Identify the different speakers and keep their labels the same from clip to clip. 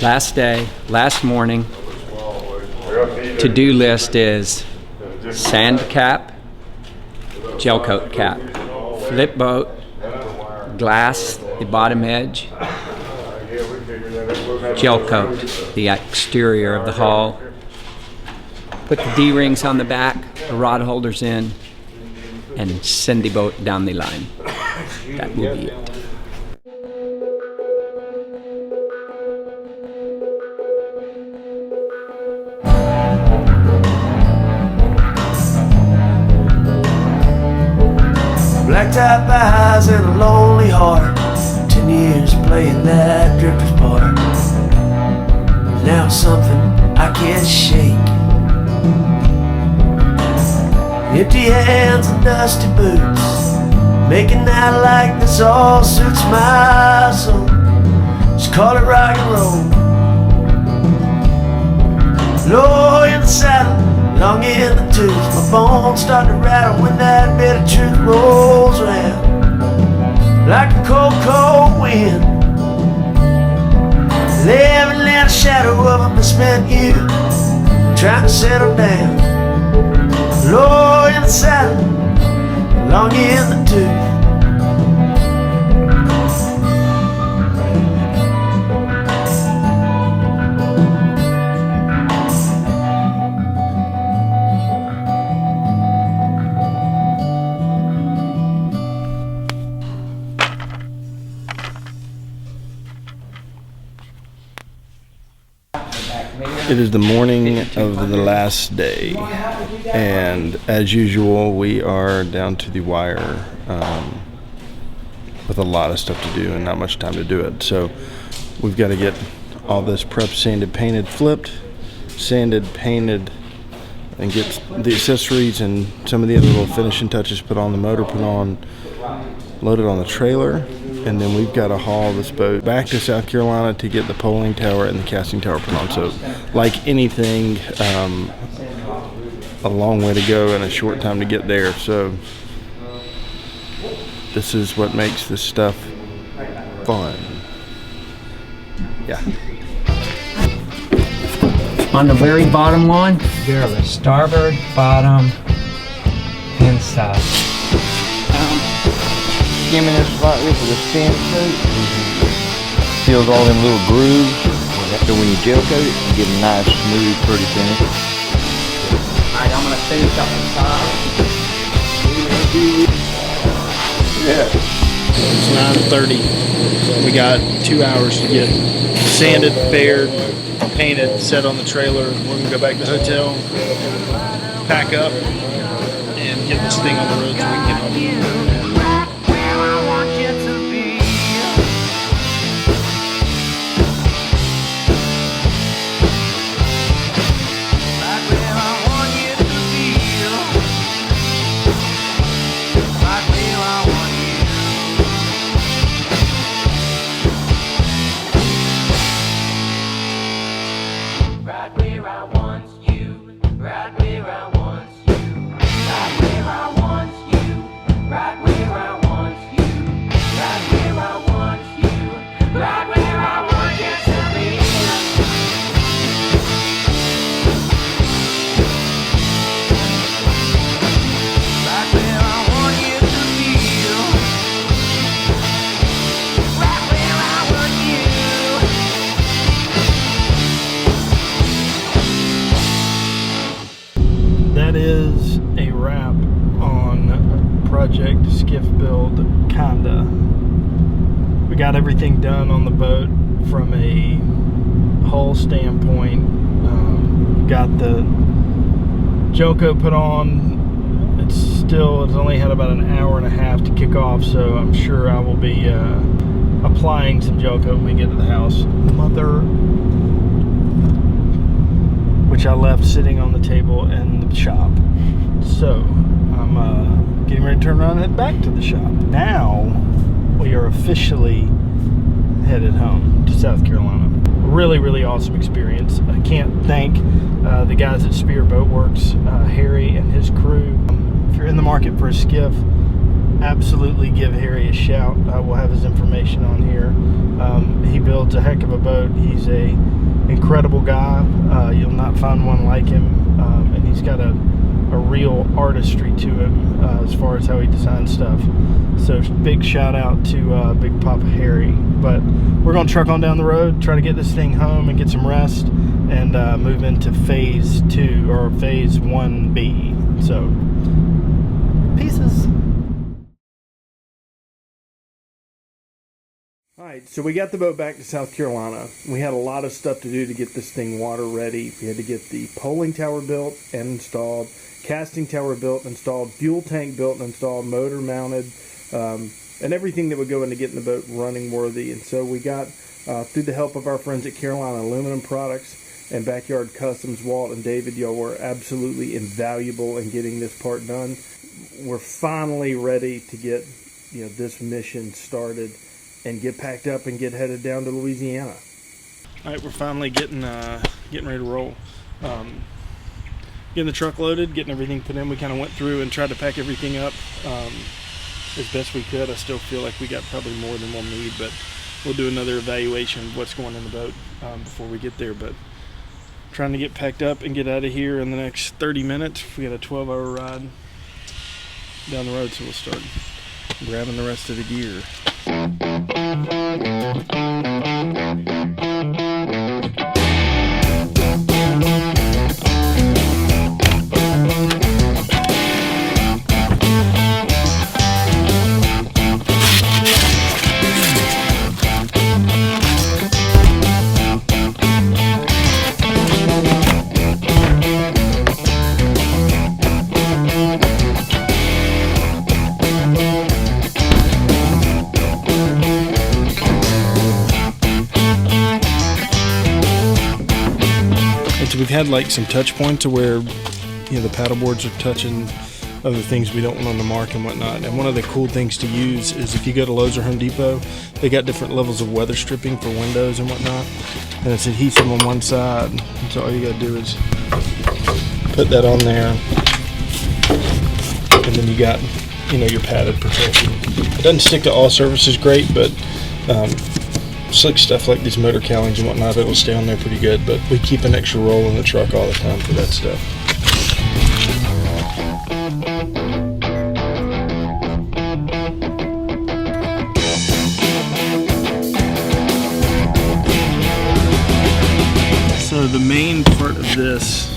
Speaker 1: Last day, last morning. To-do list is sand cap, gel coat cap, flip boat, glass the bottom edge, gel coat the exterior of the hull, put the D-rings on the back, the rod holders in, and send the boat down the line. That will be it.
Speaker 2: Black top eyes and a lonely heart. 10 years playing that drifter's part. Now something I can't shake. Empty hands and dusty boots, making out like this all suits my soul. Just call it rock and roll. Low in the saddle, long in the tooth. My bones start to rattle when that bit of truth rolls around like a cold, cold wind. Living in a shadow of a misspent youth, trying to settle down. Low in the saddle, long in the tooth.
Speaker 3: It is the morning of the last day, and as usual, we are down to the wire with a lot of stuff to do and not much time to do it. So we've got to get all this prep sanded, painted, flipped, sanded, painted, and get the accessories and some of the other little finishing touches put on the motor, put on, loaded on the trailer. And then we've got to haul this boat back to South Carolina to get the poling tower and the casting tower put on. So, like anything, a long way to go and a short time to get there. So, this is what makes this stuff fun. Yeah.
Speaker 1: On the very bottom one, you're the starboard, bottom, inside.
Speaker 4: Skimming this slightly for the sand coat. Fills all them little grooves. So when you gel coat it, you get a nice, smooth, pretty finish.
Speaker 1: Alright, I'm going to finish up the side.
Speaker 3: Yeah.
Speaker 5: It's 9:30. We got 2 hours to get sanded, paired, painted, set on the trailer. We're going to go back to the hotel, pack up, and get this thing on the road so we can get home. That is a wrap on Project Skiff Build, kinda. We got everything done on the boat from a hull standpoint. Got the gel coat put on. It's only had about an hour and a half to kick off, so I'm sure I will be applying some gel coat when we get to the house. Mother, which I left sitting on the table in the shop. So I'm getting ready to turn around and head back to the shop. Now we are officially headed home to South Carolina. Really, really awesome experience. I can't thank the guys at Spear Boat Works, Harry and his crew. If you're in the market for a skiff, absolutely give Harry a shout. I will have his information on here. He builds a heck of a boat. He's a incredible guy. You'll not find one like him, and he's got a real artistry to him as far as how he designs stuff. So big shout out to Big Papa Harry. But we're gonna truck on down the road, try to get this thing home and get some rest, and move into phase 2 or phase 1B. So pieces. Alright, so we got the boat back to South Carolina. We had a lot of stuff to do to get this thing water ready. We had to get the poling tower built and installed, casting tower built and installed, fuel tank built and installed, motor mounted, and everything that would go into getting the boat running worthy. And so we got, through the help of our friends at Carolina Aluminum Products and Backyard Customs, Walt and David, y'all were absolutely invaluable in getting this part done. We're finally ready to get, this mission started and get packed up and get headed down to Louisiana. All right, we're finally getting ready to roll. Getting the truck loaded, getting everything put in. We kind of went through and tried to pack everything up as best we could. I still feel like we got probably more than we'll need, but we'll do another evaluation of what's going in the boat before we get there. But trying to get packed up and get out of here in the next 30 minutes. We got a 12-hour ride down the road, so we'll start grabbing the rest of the gear. We've had like some touch points to where the paddle boards are touching other things we don't want on the mark and whatnot. And one of the cool things to use is if you go to Lowe's or Home Depot, they got different levels of weather stripping for windows and whatnot, and it's adhesive on one side. And so all you gotta do is put that on there, and then you got your padded protection. It doesn't stick to all surfaces great, but slick stuff like these motor cowlings and whatnot, it'll stay on there pretty good, but we keep an extra roll in the truck all the time for that stuff. So the main part of this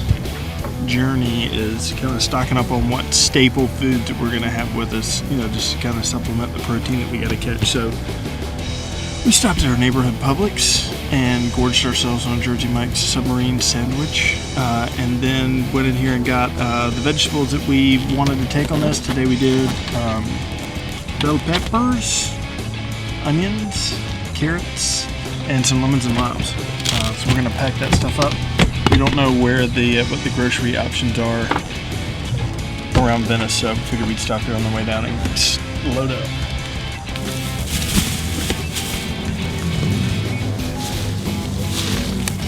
Speaker 5: journey is kind of stocking up on what staple foods that we're going to have with us, just to kind of supplement the protein that we got to catch. So we stopped at our neighborhood Publix and gorged ourselves on a Jersey Mike's submarine sandwich, and then went in here and got the vegetables that we wanted to take on this. Today we did bell peppers, onions, carrots, and some lemons and limes. So we're gonna pack that stuff up. We don't know where what the grocery options are around Venice, so I figured we'd stop here on the way down and just load up.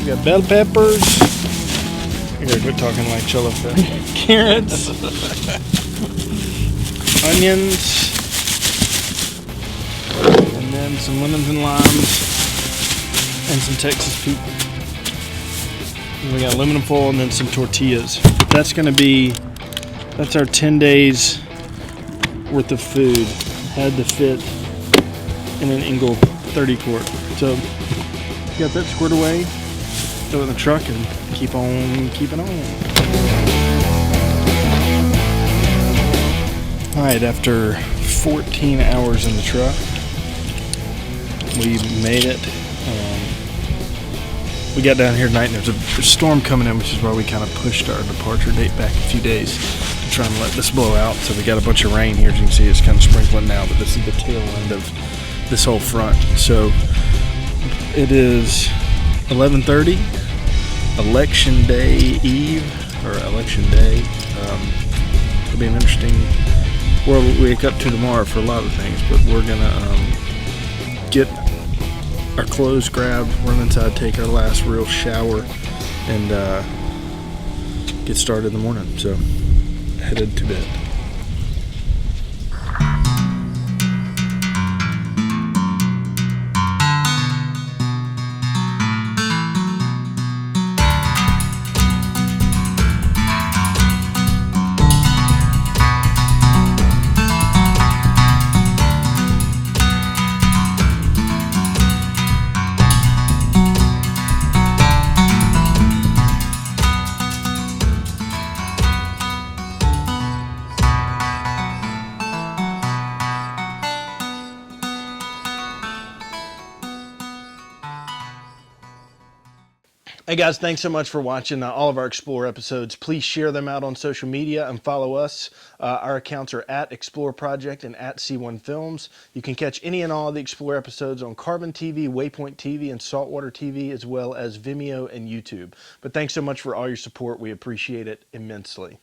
Speaker 5: We got bell peppers. I gotta quit talking like Chillafit. Carrots. Onions. And then some lemons and limes. And some Texas Pete. And we got aluminum foil and then some tortillas. That's our 10 days worth of food. Had to fit in an Engel 30 quart. So got that squared away. Throw it in the truck and keep on keeping on. Alright, after 14 hours in the truck, we made it. We got down here tonight and there's a storm coming in, which is why we kind of pushed our departure date back a few days to try and let this blow out. So we got a bunch of rain here. As you can see, it's kind of sprinkling now, but this is the tail end of this whole front. So it is 11:30. Election Day Eve, or Election Day. It'll be an interesting world we wake up to tomorrow for a lot of things, but we're gonna get our clothes grabbed, run inside, take our last real shower, and get started in the morning. So, headed to bed.
Speaker 3: Hey guys, thanks so much for watching all of our Xplor episodes. Please share them out on social media and follow us. Our accounts are at Xplor Project and at C1 Films. You can catch any and all of the Xplor episodes on Carbon TV, Waypoint TV, and Saltwater TV, as well as Vimeo and YouTube. But thanks so much for all your support. We appreciate it immensely.